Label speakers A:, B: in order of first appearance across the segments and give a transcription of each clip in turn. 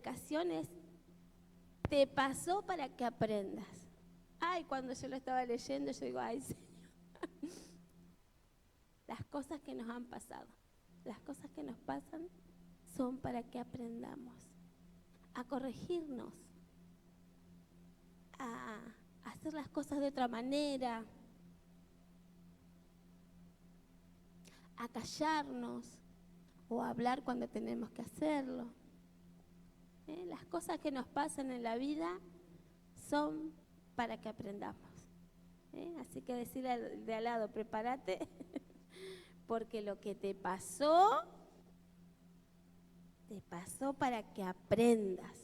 A: predicación es: te pasó para que aprendas. Ay, cuando yo lo estaba leyendo, yo digo, ay, Señor, las cosas que nos han pasado, las cosas que nos pasan son para que aprendamos a corregirnos, a hacer las cosas de otra manera, a callarnos o a hablar cuando tenemos que hacerlo. Las cosas que nos pasan en la vida son para que aprendamos. Así que decirle al de al lado, prepárate, porque lo que te pasó para que aprendas.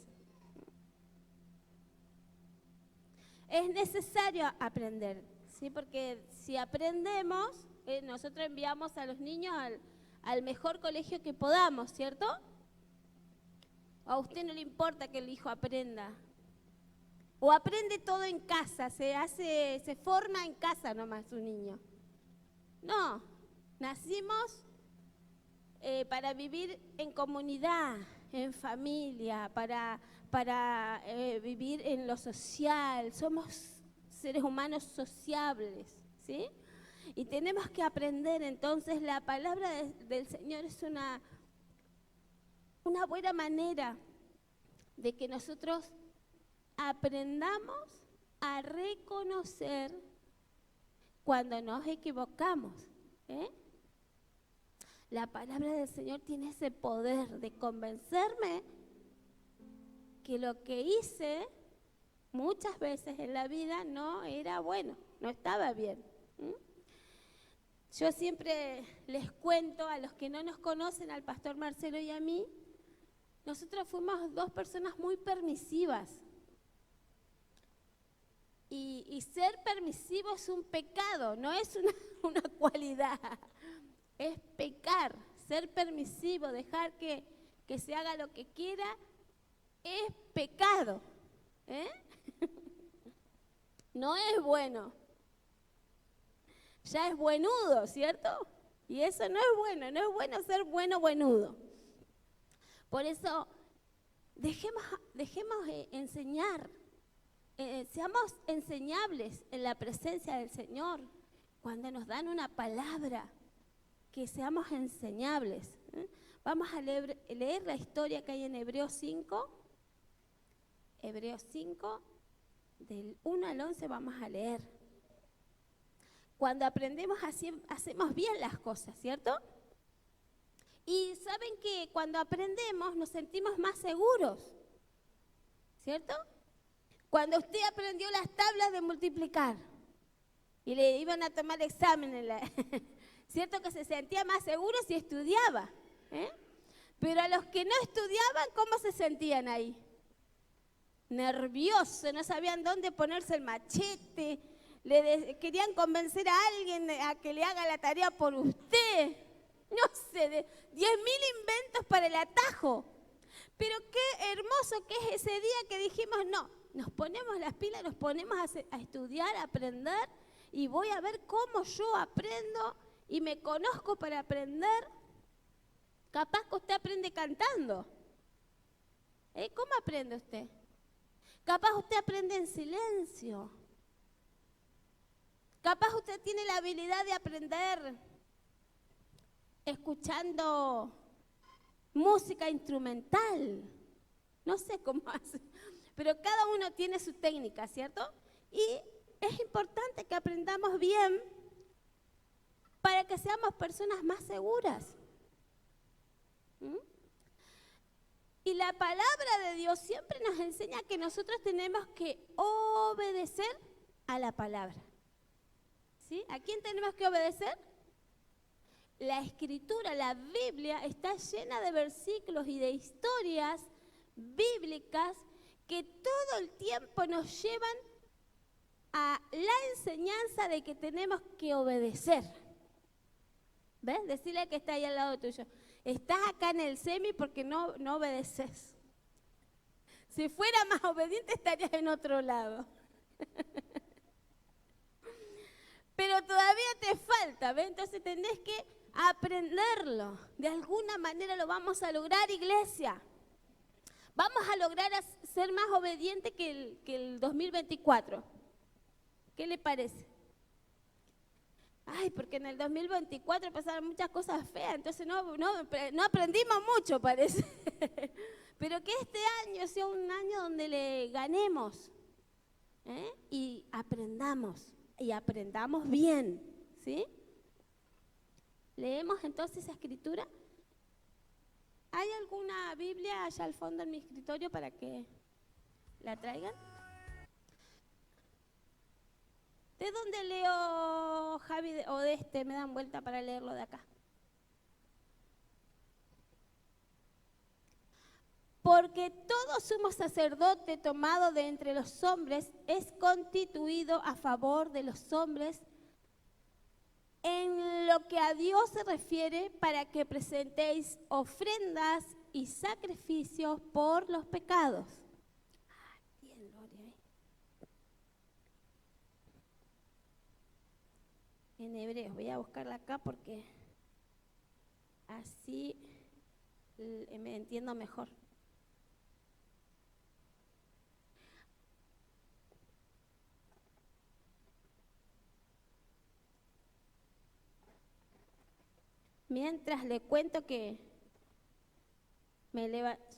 A: Es necesario aprender, ¿sí? Porque si aprendemos, nosotros enviamos a los niños al mejor colegio que podamos, ¿cierto? A usted no le importa que el hijo aprenda. O aprende todo en casa, se forma en casa nomás un niño. No, nacimos para vivir en comunidad, en familia, para vivir en lo social. Somos seres humanos sociables, ¿sí? Y tenemos que aprender. Entonces la palabra del Señor es una buena manera de que nosotros aprendamos a reconocer cuando nos equivocamos. La palabra del Señor tiene ese poder de convencerme que lo que hice muchas veces en la vida no era bueno, no estaba bien. Yo siempre les cuento a los que no nos conocen, al pastor Marcelo y a mí, nosotros fuimos dos personas muy permisivas. Y ser permisivo es un pecado, no es una cualidad, es pecar. Ser permisivo, dejar que se haga lo que quiera, es pecado. No es bueno. Ya es buenudo, ¿cierto? Y eso no es bueno ser buenudo. Por eso, dejemos enseñar. Seamos enseñables en la presencia del Señor. Cuando nos dan una palabra, que seamos enseñables. Vamos a leer la historia que hay en Hebreos 5. Hebreos 5, del 1 al 11 vamos a leer. Cuando aprendemos así, hacemos bien las cosas, ¿cierto? Y saben que cuando aprendemos nos sentimos más seguros, ¿cierto? Cuando usted aprendió las tablas de multiplicar y le iban a tomar examen, ¿cierto? Que se sentía más seguro si estudiaba. Pero a los que no estudiaban, ¿cómo se sentían ahí? Nerviosos, no sabían dónde ponerse el machete, querían convencer a alguien a que le haga la tarea por usted. No sé, 10.000 inventos para el atajo. Pero qué hermoso que es ese día que dijimos, no, nos ponemos las pilas, nos ponemos a estudiar, a aprender, y voy a ver cómo yo aprendo y me conozco para aprender. Capaz que usted aprende cantando. ¿Cómo aprende usted? Capaz usted aprende en silencio. Capaz usted tiene la habilidad de aprender escuchando música instrumental. No sé cómo hace, pero cada uno tiene su técnica, ¿cierto? Y es importante que aprendamos bien para que seamos personas más seguras. Y la palabra de Dios siempre nos enseña que nosotros tenemos que obedecer a la palabra. ¿Sí? ¿A quién tenemos que obedecer? La Escritura, la Biblia, está llena de versículos y de historias bíblicas que todo el tiempo nos llevan a la enseñanza de que tenemos que obedecer. ¿Ves? Decirle al que está ahí al lado tuyo, estás acá en el semi porque no obedeces. Si fuera más obediente estarías en otro lado. Pero todavía te falta, ¿ves? Entonces tenés que aprenderlo. De alguna manera lo vamos a lograr, iglesia. Vamos a lograr ser más obedientes que el 2024. ¿Qué le parece? Ay, porque en el 2024 pasaron muchas cosas feas, entonces no aprendimos mucho, parece. Pero que este año sea un año donde le ganemos, y aprendamos bien, ¿sí? Leemos entonces esa escritura. ¿Hay alguna Biblia allá al fondo en mi escritorio para que la traigan? ¿De dónde leo, Javi, o de este? Me dan vuelta para leerlo de acá. Porque todo sumo sacerdote tomado de entre los hombres es constituido a favor de los hombres en lo que a Dios se refiere, para que presentéis ofrendas y sacrificios por los pecados. Bien, Gloria. En Hebreos, voy a buscarla acá porque así me entiendo mejor. Mientras le cuento que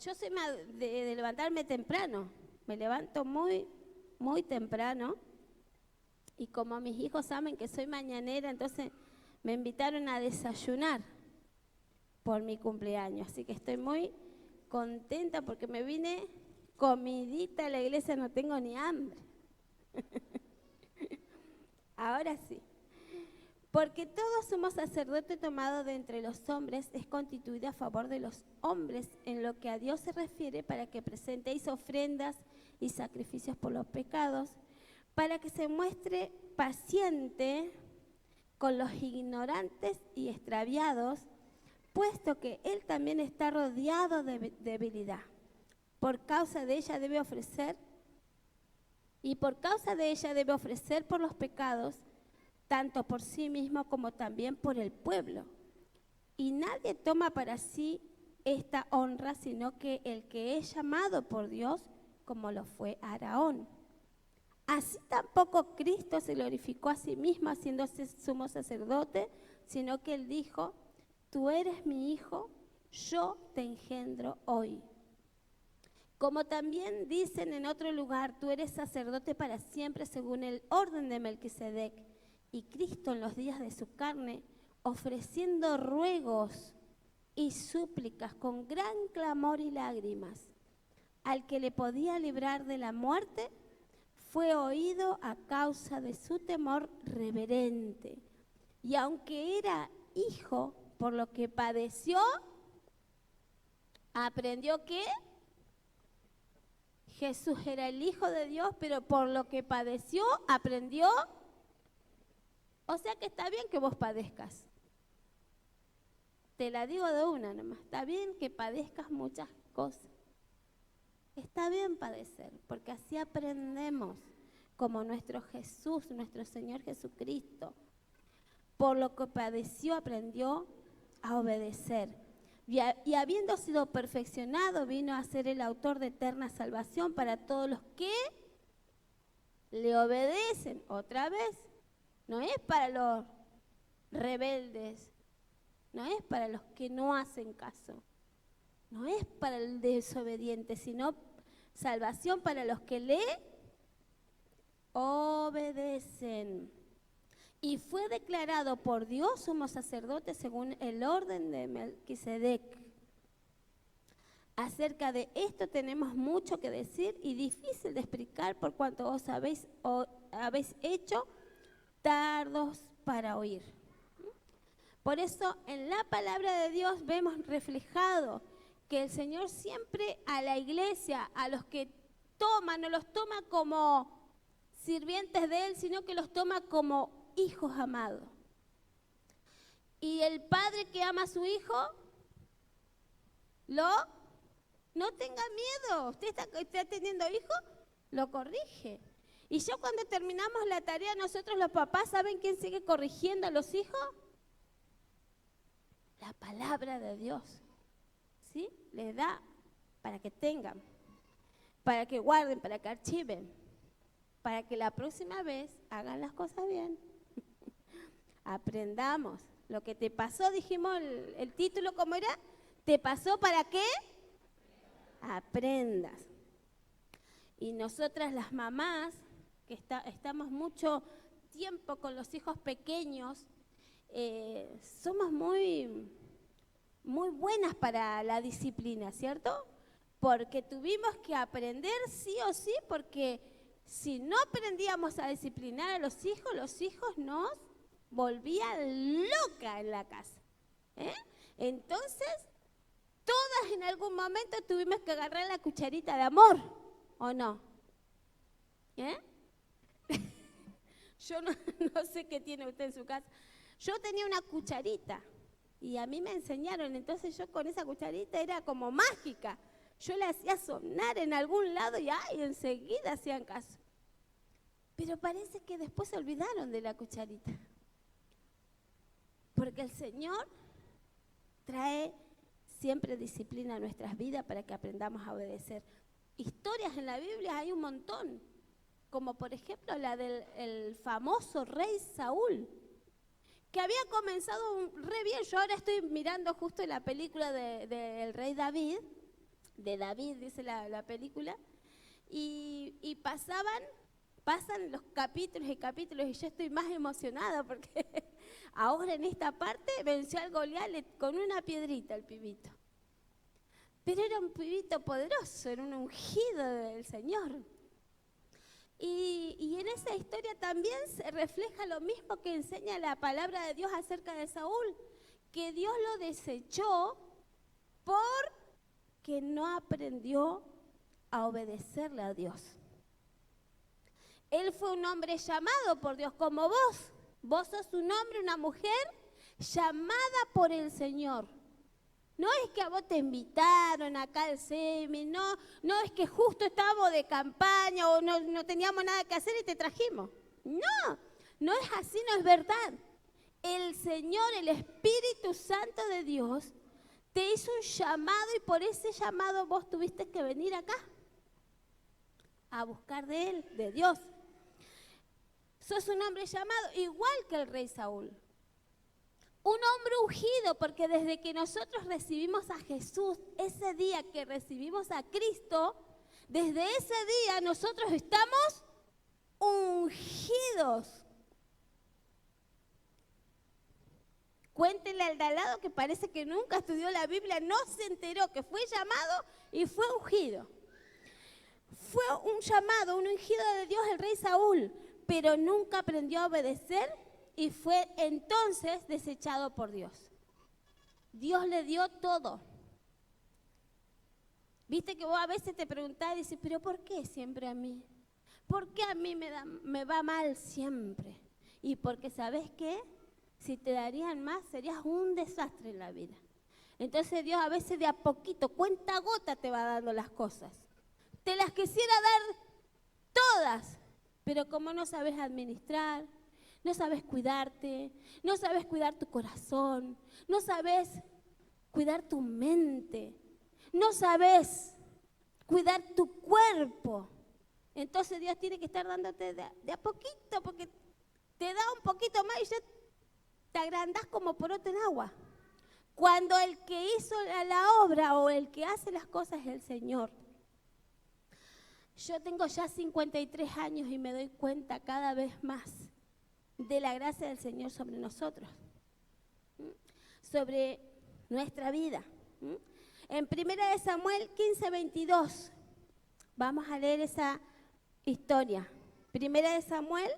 A: yo soy de levantarme temprano, me levanto muy, muy temprano, y como mis hijos saben que soy mañanera, entonces me invitaron a desayunar por mi cumpleaños, así que estoy muy contenta porque me vine comidita a la iglesia, no tengo ni hambre. Ahora sí. Porque todo sumo sacerdote tomado de entre los hombres es constituido a favor de los hombres en lo que a Dios se refiere, para que presentéis ofrendas y sacrificios por los pecados, para que se muestre paciente con los ignorantes y extraviados, puesto que él también está rodeado de debilidad. Por causa de ella debe ofrecer por los pecados, tanto por sí mismo como también por el pueblo. Y nadie toma para sí esta honra, sino que el que es llamado por Dios, como lo fue Aarón. Así tampoco Cristo se glorificó a sí mismo haciéndose sumo sacerdote, sino que él dijo: tú eres mi hijo, yo te engendro hoy. Como también dicen en otro lugar: tú eres sacerdote para siempre según el orden de Melquisedec. Y Cristo en los días de su carne, ofreciendo ruegos y súplicas con gran clamor y lágrimas, al que le podía librar de la muerte, fue oído a causa de su temor reverente. Y aunque era hijo, por lo que padeció, aprendió que Jesús era el Hijo de Dios, pero por lo que padeció, aprendió. O sea que está bien que vos padezcas. Te la digo de una nomás. Está bien que padezcas muchas cosas. Está bien padecer, porque así aprendemos, como nuestro Jesús, nuestro Señor Jesucristo. Por lo que padeció, aprendió a obedecer. Y habiendo sido perfeccionado, vino a ser el autor de eterna salvación para todos los que le obedecen. Otra vez, no es para los rebeldes, no es para los que no hacen caso, no es para el desobediente, sino salvación para los que le obedecen. Y fue declarado por Dios sumo sacerdote según el orden de Melquisedec. Acerca de esto tenemos mucho que decir y difícil de explicar, por cuanto os habéis hecho tardos para oír. Por eso en la palabra de Dios vemos reflejado que el Señor siempre a la iglesia, a los que toman, no los toma como sirvientes de Él, sino que los toma como hijos amados. Y el padre que ama a su hijo, no tenga miedo. Usted está teniendo hijo, lo corrige. Y yo cuando terminamos la tarea, nosotros los papás, ¿saben quién sigue corrigiendo a los hijos? La palabra de Dios. ¿Sí? Le da para que tengan, para que guarden, para que archiven, para que la próxima vez hagan las cosas bien. Aprendamos. Lo que te pasó, dijimos, el título, ¿cómo era? ¿Te pasó para qué? Aprendas. Y nosotras las mamás, que estamos mucho tiempo con los hijos pequeños, somos muy buenas para la disciplina, ¿cierto? Porque tuvimos que aprender sí o sí, porque si no aprendíamos a disciplinar a los hijos nos volvían loca en la casa. Entonces, todas en algún momento tuvimos que agarrar la cucharita de amor, ¿o no? Yo no sé qué tiene usted en su casa. Yo tenía una cucharita y a mí me enseñaron, entonces yo con esa cucharita era como mágica. Yo la hacía sonar en algún lado y enseguida hacían caso. Pero parece que después se olvidaron de la cucharita. Porque el Señor trae siempre disciplina a nuestras vidas para que aprendamos a obedecer. Historias en la Biblia hay un montón, como por ejemplo la del famoso rey Saúl, que había comenzado re bien. Yo ahora estoy mirando justo la película del rey David, de David dice la película, y pasan los capítulos y capítulos y yo estoy más emocionada porque ahora en esta parte venció al Goliat con una piedrita el pibito. Pero era un pibito poderoso, era un ungido del Señor. Y en esa historia también se refleja lo mismo que enseña la palabra de Dios acerca de Saúl, que Dios lo desechó porque no aprendió a obedecerle a Dios. Él fue un hombre llamado por Dios, como vos. Vos sos un hombre, una mujer llamada por el Señor. No es que a vos te invitaron acá al semi, no es que justo estábamos de campaña o no teníamos nada que hacer y te trajimos. No es así, no es verdad. El Señor, el Espíritu Santo de Dios, te hizo un llamado y por ese llamado vos tuviste que venir acá a buscar de Él, de Dios. Sos un hombre llamado igual que el rey Saúl. Un hombre ungido, porque desde que nosotros recibimos a Jesús, ese día que recibimos a Cristo, desde ese día nosotros estamos ungidos. Cuéntenle al de al lado que parece que nunca estudió la Biblia, no se enteró que fue llamado y fue ungido. Fue un llamado, un ungido de Dios el rey Saúl, pero nunca aprendió a obedecer y fue entonces desechado por Dios. Dios le dio todo. Viste que vos a veces te preguntás y dices, pero ¿por qué siempre a mí? ¿Por qué a mí me va mal siempre? Y porque ¿sabés qué? Si te darían más, serías un desastre en la vida. Entonces Dios a veces de a poquito, cuenta gota te va dando las cosas. Te las quisiera dar todas, pero como no sabes administrar, no sabes cuidarte, no sabes cuidar tu corazón, no sabes cuidar tu mente, no sabes cuidar tu cuerpo. Entonces Dios tiene que estar dándote de a poquito, porque te da un poquito más y ya te agrandás como poroto en agua. Cuando el que hizo la obra o el que hace las cosas es el Señor. Yo tengo ya 53 años y me doy cuenta cada vez más de la gracia del Señor sobre nosotros, sobre nuestra vida. En 1 Samuel 15:22, vamos a leer esa historia. 1 Samuel,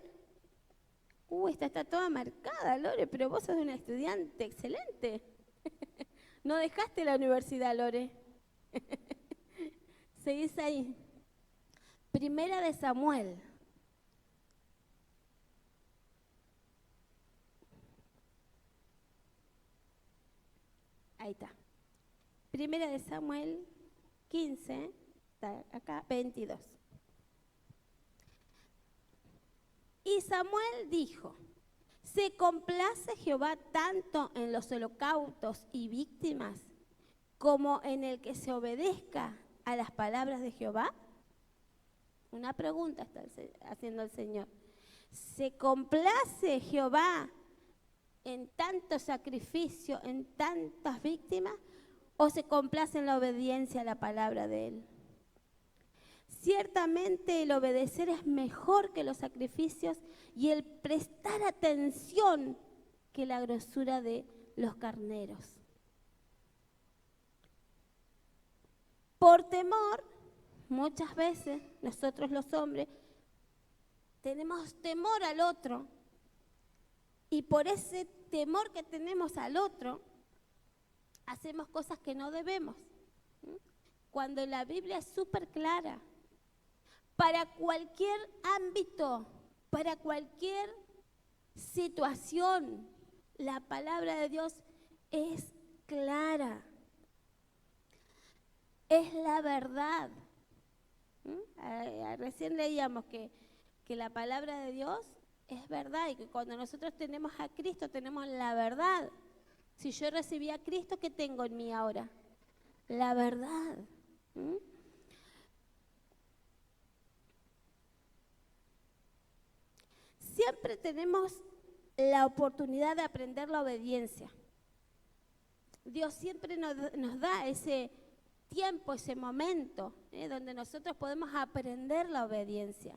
A: esta está toda marcada, Lore, pero vos sos una estudiante excelente. No dejaste la universidad, Lore. Seguís ahí. 1 Samuel. Ahí está. 1 Samuel 15, está acá, 22. Y Samuel dijo, ¿se complace Jehová tanto en los holocaustos y víctimas como en el que se obedezca a las palabras de Jehová? Una pregunta está haciendo el Señor. ¿Se complace Jehová en tanto sacrificio, en tantas víctimas, o se complace en la obediencia a la palabra de Él? Ciertamente el obedecer es mejor que los sacrificios y el prestar atención que la grosura de los carneros. Por temor, muchas veces nosotros los hombres tenemos temor al otro, y por ese temor que tenemos al otro, hacemos cosas que no debemos. Cuando la Biblia es súper clara, para cualquier ámbito, para cualquier situación, la palabra de Dios es clara. Es la verdad. Recién leíamos que la palabra de Dios es verdad y que cuando nosotros tenemos a Cristo tenemos la verdad. Si yo recibí a Cristo, ¿qué tengo en mí ahora? La verdad. Siempre tenemos la oportunidad de aprender la obediencia. Dios siempre nos da ese tiempo, ese momento, donde nosotros podemos aprender la obediencia.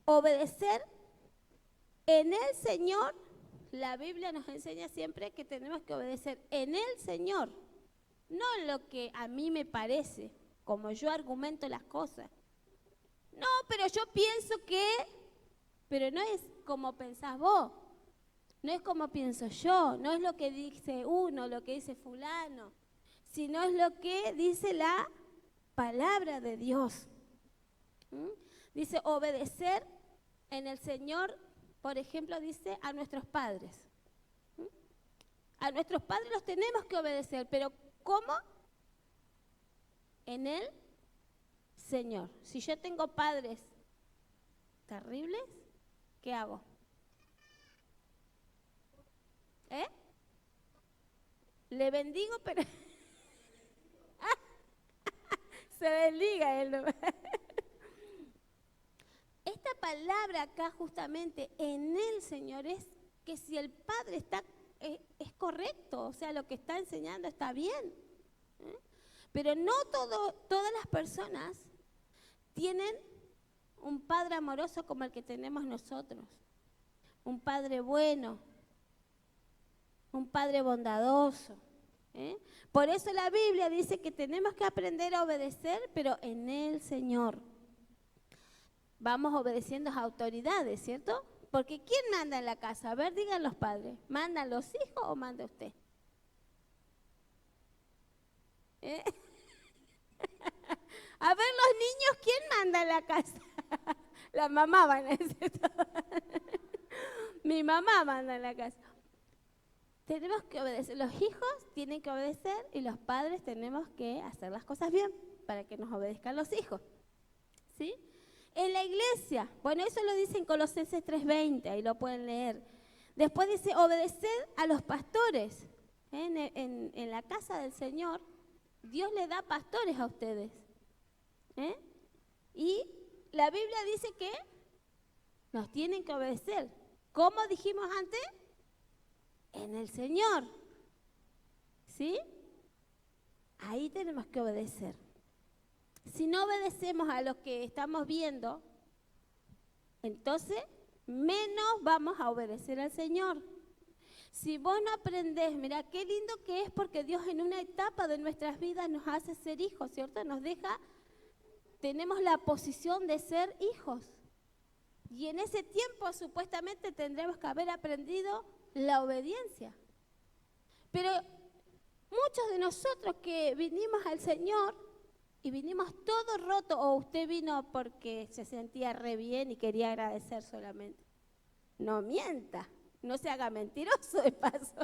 A: Obedecer en el Señor, la Biblia nos enseña siempre que tenemos que obedecer en el Señor, no en lo que a mí me parece, como yo argumento las cosas. No, pero yo pienso que, pero no es como pensás vos, no es como pienso yo, no es lo que dice uno, lo que dice fulano, sino es lo que dice la palabra de Dios. Dice obedecer en el Señor, por ejemplo, dice a nuestros padres. A nuestros padres los tenemos que obedecer, pero ¿cómo? En el Señor. Si yo tengo padres terribles, ¿qué hago? Le bendigo, pero se bendiga él. Esta palabra acá justamente en el Señor es que si el Padre está, es correcto, o sea, lo que está enseñando está bien. Pero no todas las personas tienen un Padre amoroso como el que tenemos nosotros. Un Padre bueno, un Padre bondadoso. Por eso la Biblia dice que tenemos que aprender a obedecer, pero en el Señor. Vamos obedeciendo a autoridades, ¿cierto? Porque ¿quién manda en la casa? A ver, digan los padres. ¿Mandan los hijos o manda usted? A ver, los niños, ¿quién manda en la casa? La mamá van a decir todo. Mi mamá manda en la casa. Tenemos que obedecer. Los hijos tienen que obedecer y los padres tenemos que hacer las cosas bien para que nos obedezcan los hijos. ¿Sí? En la iglesia, bueno, eso lo dice en Colosenses 3:20, ahí lo pueden leer. Después dice, obedecer a los pastores. En la casa del Señor, Dios le da pastores a ustedes. Y la Biblia dice que nos tienen que obedecer. ¿Cómo dijimos antes? En el Señor. ¿Sí? Ahí tenemos que obedecer. Si no obedecemos a lo que estamos viendo, entonces menos vamos a obedecer al Señor. Si vos no aprendés, mira qué lindo que es porque Dios en una etapa de nuestras vidas nos hace ser hijos, ¿cierto? Nos deja, tenemos la posición de ser hijos. Y en ese tiempo supuestamente tendremos que haber aprendido la obediencia. Pero muchos de nosotros que vinimos al Señor y vinimos todos rotos, o usted vino porque se sentía re bien y quería agradecer solamente. No mienta, no se haga mentiroso de paso.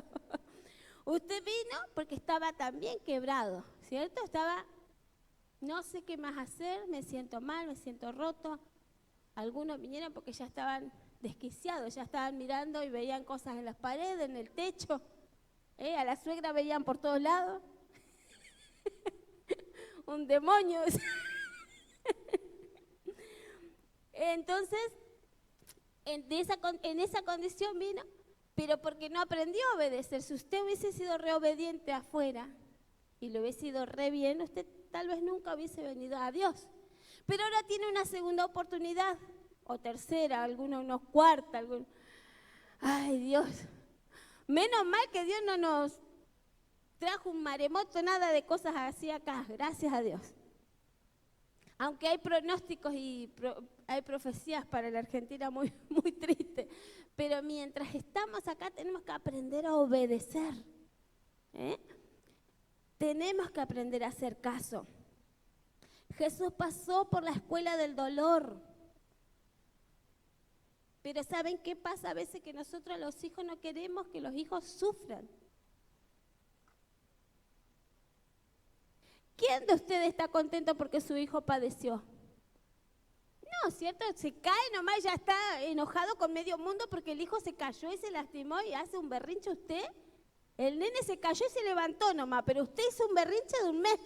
A: Usted vino porque estaba también quebrado, ¿cierto? Estaba, no sé qué más hacer, me siento mal, me siento roto. Algunos vinieron porque ya estaban desquiciados, ya estaban mirando y veían cosas en las paredes, en el techo. A la suegra veían por todos lados. un demonio. Entonces, en esa condición vino, pero porque no aprendió a obedecer. Si usted hubiese sido reobediente afuera y lo hubiese ido re bien, usted tal vez nunca hubiese venido a Dios. Pero ahora tiene una segunda oportunidad, o tercera, algunos cuarta, Ay, Dios. Menos mal que Dios no nos trajo un maremoto, nada de cosas así acá, gracias a Dios. Aunque hay pronósticos y hay profecías para la Argentina muy, muy tristes, pero mientras estamos acá tenemos que aprender a obedecer. Tenemos que aprender a hacer caso. Jesús pasó por la escuela del dolor. Pero ¿saben qué pasa? A veces que nosotros los hijos no queremos que los hijos sufran. ¿Quién de ustedes está contento porque su hijo padeció? No, ¿cierto? Se cae nomás y ya está enojado con medio mundo porque el hijo se cayó y se lastimó y hace un berrinche usted. El nene se cayó y se levantó nomás, pero usted hizo un berrinche de un mes.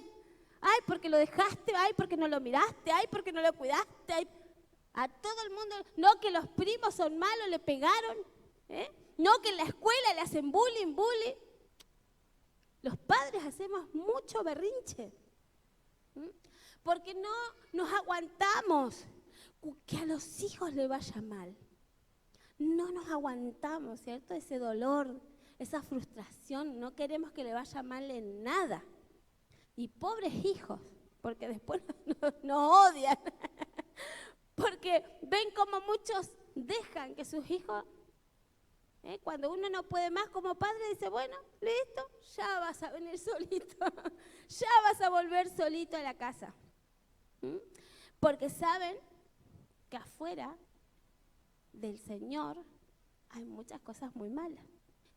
A: Ay, porque lo dejaste, ay, porque no lo miraste, ay, porque no lo cuidaste, ay. A todo el mundo, no que los primos son malos, le pegaron, no que en la escuela le hacen bullying. Los padres hacemos mucho berrinche, porque no nos aguantamos que a los hijos le vaya mal. No nos aguantamos, ¿cierto? Ese dolor, esa frustración, no queremos que le vaya mal en nada. Y pobres hijos, porque después nos odian. Porque ven como muchos dejan que sus hijos, cuando uno no puede más como padre, dice, bueno, listo, ya vas a venir solito, ya vas a volver solito a la casa. Porque saben que afuera del Señor hay muchas cosas muy malas.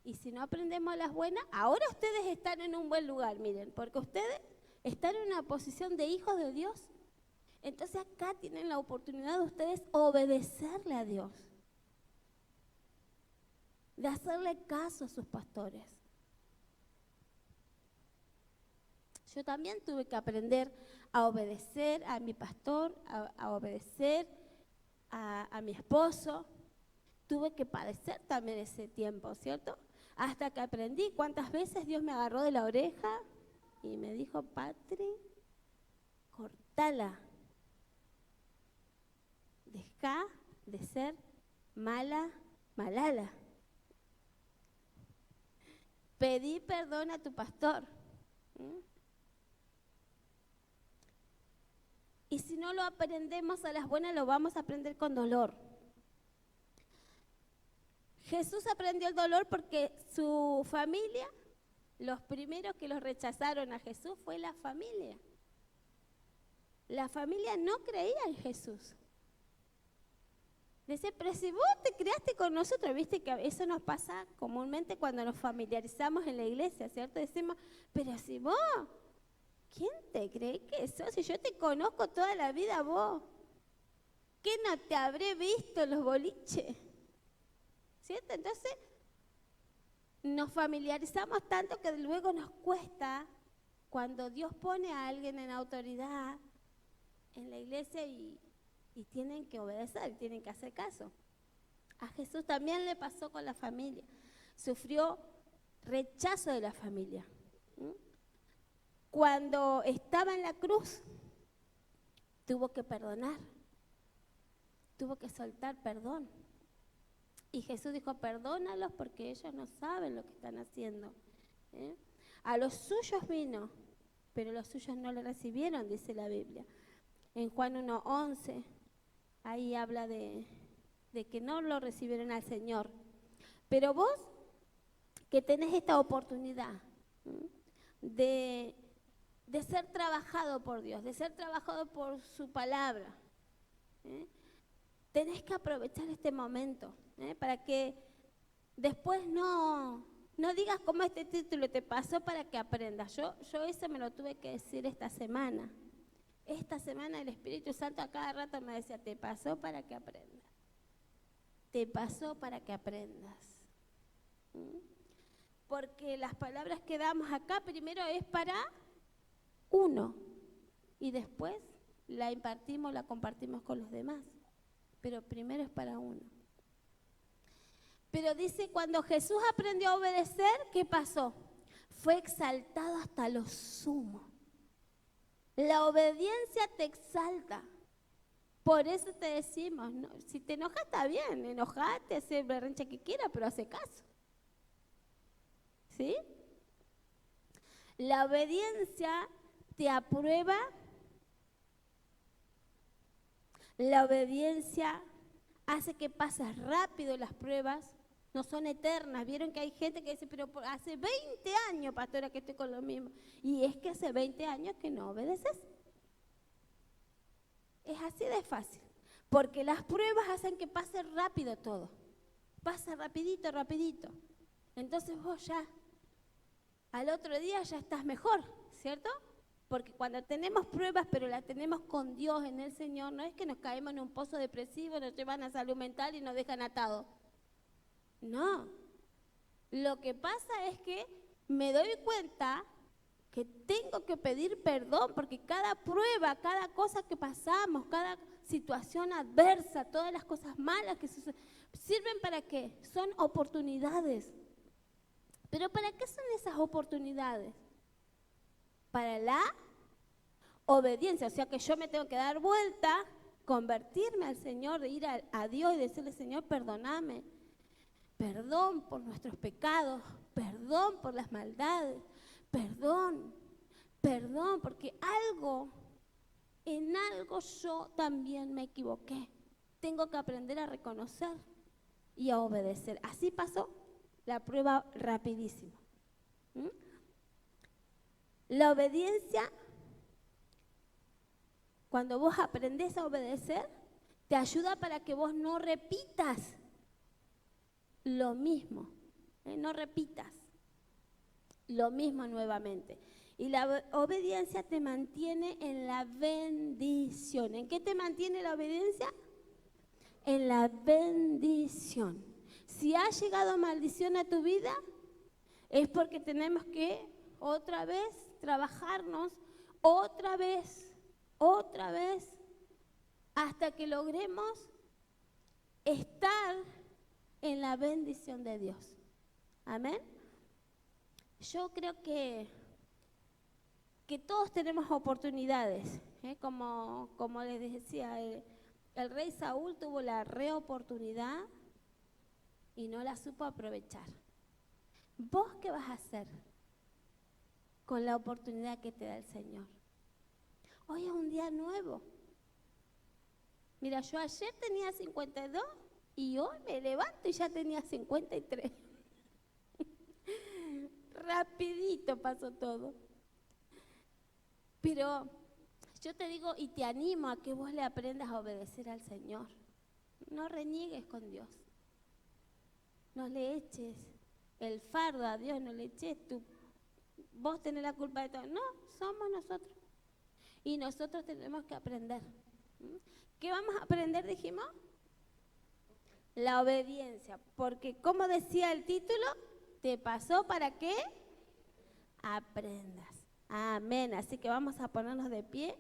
A: Y si no aprendemos las buenas, ahora ustedes están en un buen lugar, miren, porque ustedes están en una posición de hijos de Dios. Entonces acá tienen la oportunidad de ustedes obedecerle a Dios, de hacerle caso a sus pastores. Yo también tuve que aprender a obedecer a mi pastor, a obedecer a mi esposo. Tuve que padecer también ese tiempo, ¿cierto? Hasta que aprendí cuántas veces Dios me agarró de la oreja y me dijo, Patri, cortala. Deja de ser malala. Pedí perdón a tu pastor. Y si no lo aprendemos a las buenas, lo vamos a aprender con dolor. Jesús aprendió el dolor porque su familia, los primeros que los rechazaron a Jesús fue la familia. La familia no creía en Jesús. Dice, pero si vos te criaste con nosotros, viste que eso nos pasa comúnmente cuando nos familiarizamos en la iglesia, ¿cierto? Decimos, pero si vos, ¿quién te cree que sos? Si yo te conozco toda la vida vos, ¿qué no te habré visto en los boliches? ¿Cierto? Entonces, nos familiarizamos tanto que luego nos cuesta cuando Dios pone a alguien en autoridad en la iglesia y tienen que obedecer, tienen que hacer caso. A Jesús también le pasó con la familia. Sufrió rechazo de la familia. Cuando estaba en la cruz, tuvo que perdonar, tuvo que soltar perdón. Y Jesús dijo, perdónalos porque ellos no saben lo que están haciendo. A los suyos vino, pero los suyos no le recibieron, dice la Biblia. En Juan 1:11, ahí habla de que no lo recibieron al Señor. Pero vos, que tenés esta oportunidad de ser trabajado por Dios, de ser trabajado por su palabra, tenés que aprovechar este momento, para que después no digas cómo este título te pasó para que aprendas. Yo eso me lo tuve que decir esta semana. Esta semana el Espíritu Santo a cada rato me decía, te pasó para que aprendas. Te pasó para que aprendas. Porque las palabras que damos acá primero es para uno. y después la impartimos, la compartimos con los demás. Pero primero es para uno. Pero dice, cuando Jesús aprendió a obedecer, ¿qué pasó? Fue exaltado hasta lo sumo. La obediencia te exalta. Por eso te decimos, no, si te enojas está bien, enojate, hace el berrinche que quieras, pero hace caso. ¿Sí? La obediencia te aprueba, la obediencia hace que pases rápido las pruebas, no son eternas. Vieron que hay gente que dice, pero hace 20 años, pastora, que estoy con lo mismo. Y es que hace 20 años que no obedeces. Es así de fácil, porque las pruebas hacen que pase rápido todo. Pasa rapidito, rapidito. Entonces vos ya, al otro día ya estás mejor, ¿cierto? Porque cuando tenemos pruebas, pero las tenemos con Dios en el Señor, no es que nos caemos en un pozo depresivo, nos llevan a salud mental y nos dejan atados. No. Lo que pasa es que me doy cuenta que tengo que pedir perdón, porque cada prueba, cada cosa que pasamos, cada situación adversa, todas las cosas malas que suceden, ¿sirven para qué? Son oportunidades. ¿Pero para qué son esas oportunidades? Para la obediencia, o sea que yo me tengo que dar vuelta, convertirme al Señor, ir a Dios y decirle, Señor, perdóname, perdón por nuestros pecados, perdón por las maldades, perdón, porque en algo yo también me equivoqué. Tengo que aprender a reconocer y a obedecer. Así pasó la prueba rapidísimo. La obediencia, cuando vos aprendés a obedecer, te ayuda para que vos no repitas lo mismo, no repitas lo mismo nuevamente. Y la obediencia te mantiene en la bendición. ¿En qué te mantiene la obediencia? En la bendición. Si ha llegado maldición a tu vida, es porque tenemos que otra vez trabajarnos, otra vez, hasta que logremos estar en la bendición de Dios. Amén. Yo creo que todos tenemos oportunidades, como les decía, el rey Saúl tuvo la reoportunidad y no la supo aprovechar. ¿Vos qué vas a hacer con la oportunidad que te da el Señor? Hoy es un día nuevo. Mira, yo ayer tenía 52 y hoy me levanto y ya tenía 53. Rapidito pasó todo. Pero yo te digo y te animo a que vos le aprendas a obedecer al Señor. No reniegues con Dios. No le eches el fardo a Dios, no le eches vos tenés la culpa de todo. No, somos nosotros. Y nosotros tenemos que aprender. ¿Qué vamos a aprender, dijimos? La obediencia. Porque, como decía el título, te pasó para que aprendas. Amén. Así que vamos a ponernos de pie.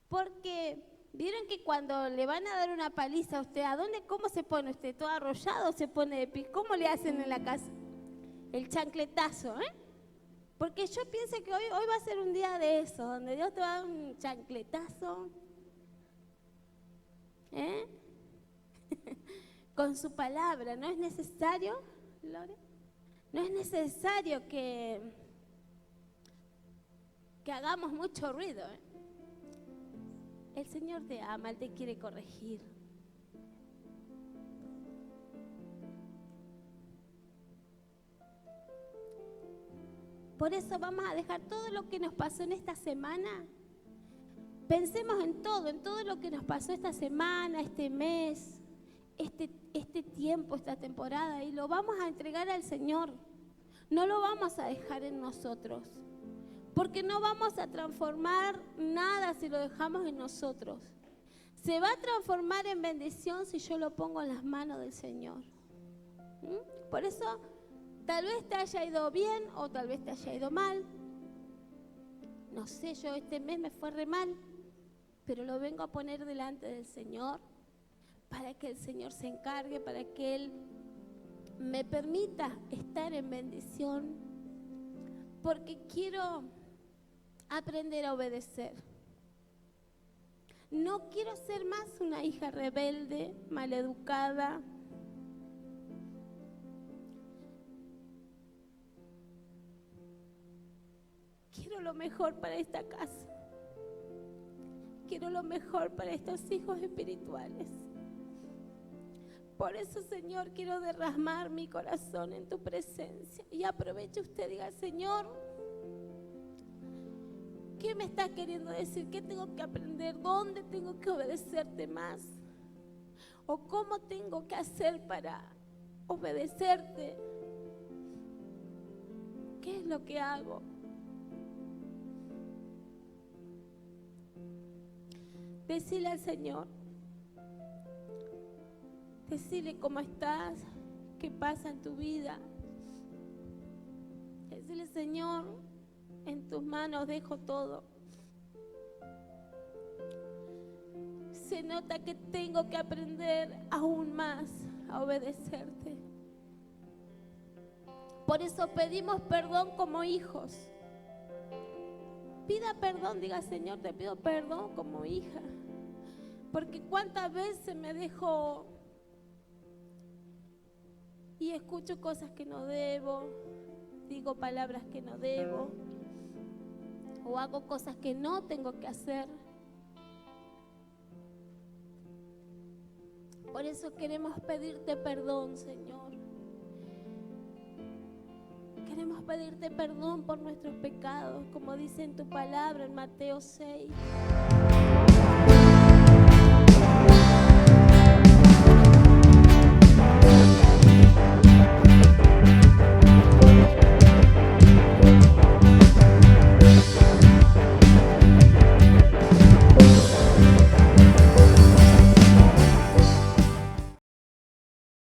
A: Porque vieron que cuando le van a dar una paliza a usted, cómo se pone usted? ¿Todo arrollado o se pone de pie? ¿Cómo le hacen en la casa? El chancletazo, ¿eh? Porque yo pienso que hoy va a ser un día de eso, donde Dios te va a dar un chancletazo, con su palabra. No es necesario, Lore, no es necesario que hagamos mucho ruido. El Señor te ama, Él te quiere corregir. Por eso vamos a dejar todo lo que nos pasó en esta semana. Pensemos en todo lo que nos pasó esta semana, este mes, este tiempo, esta temporada, y lo vamos a entregar al Señor. No lo vamos a dejar en nosotros, porque no vamos a transformar nada si lo dejamos en nosotros. Se va a transformar en bendición si yo lo pongo en las manos del Señor. Por eso, tal vez te haya ido bien o tal vez te haya ido mal. No sé, yo este mes me fue re mal. pero lo vengo a poner delante del Señor para que el Señor se encargue, para que Él me permita estar en bendición, porque quiero aprender a obedecer. No quiero ser más una hija rebelde, maleducada. Quiero lo mejor para esta casa. Quiero lo mejor para estos hijos espirituales. Por eso, Señor, quiero derramar mi corazón en tu presencia. Y aproveche usted, diga, Señor, ¿qué me estás queriendo decir? ¿Qué tengo que aprender? ¿Dónde tengo que obedecerte más? ¿O cómo tengo que hacer para obedecerte? ¿Qué es lo que hago? Decile al Señor. Decile cómo estás, qué pasa en tu vida. Decile, Señor, en tus manos dejo todo. Se nota que tengo que aprender aún más a obedecerte. Por eso pedimos perdón como hijos. Pida perdón, diga, Señor, te pido perdón como hija. Porque cuántas veces me dejo y escucho cosas que no debo, digo palabras que no debo, o hago cosas que no tengo que hacer. Por eso queremos pedirte perdón, Señor. Queremos pedirte perdón por nuestros pecados, como dice en tu palabra en Mateo 6.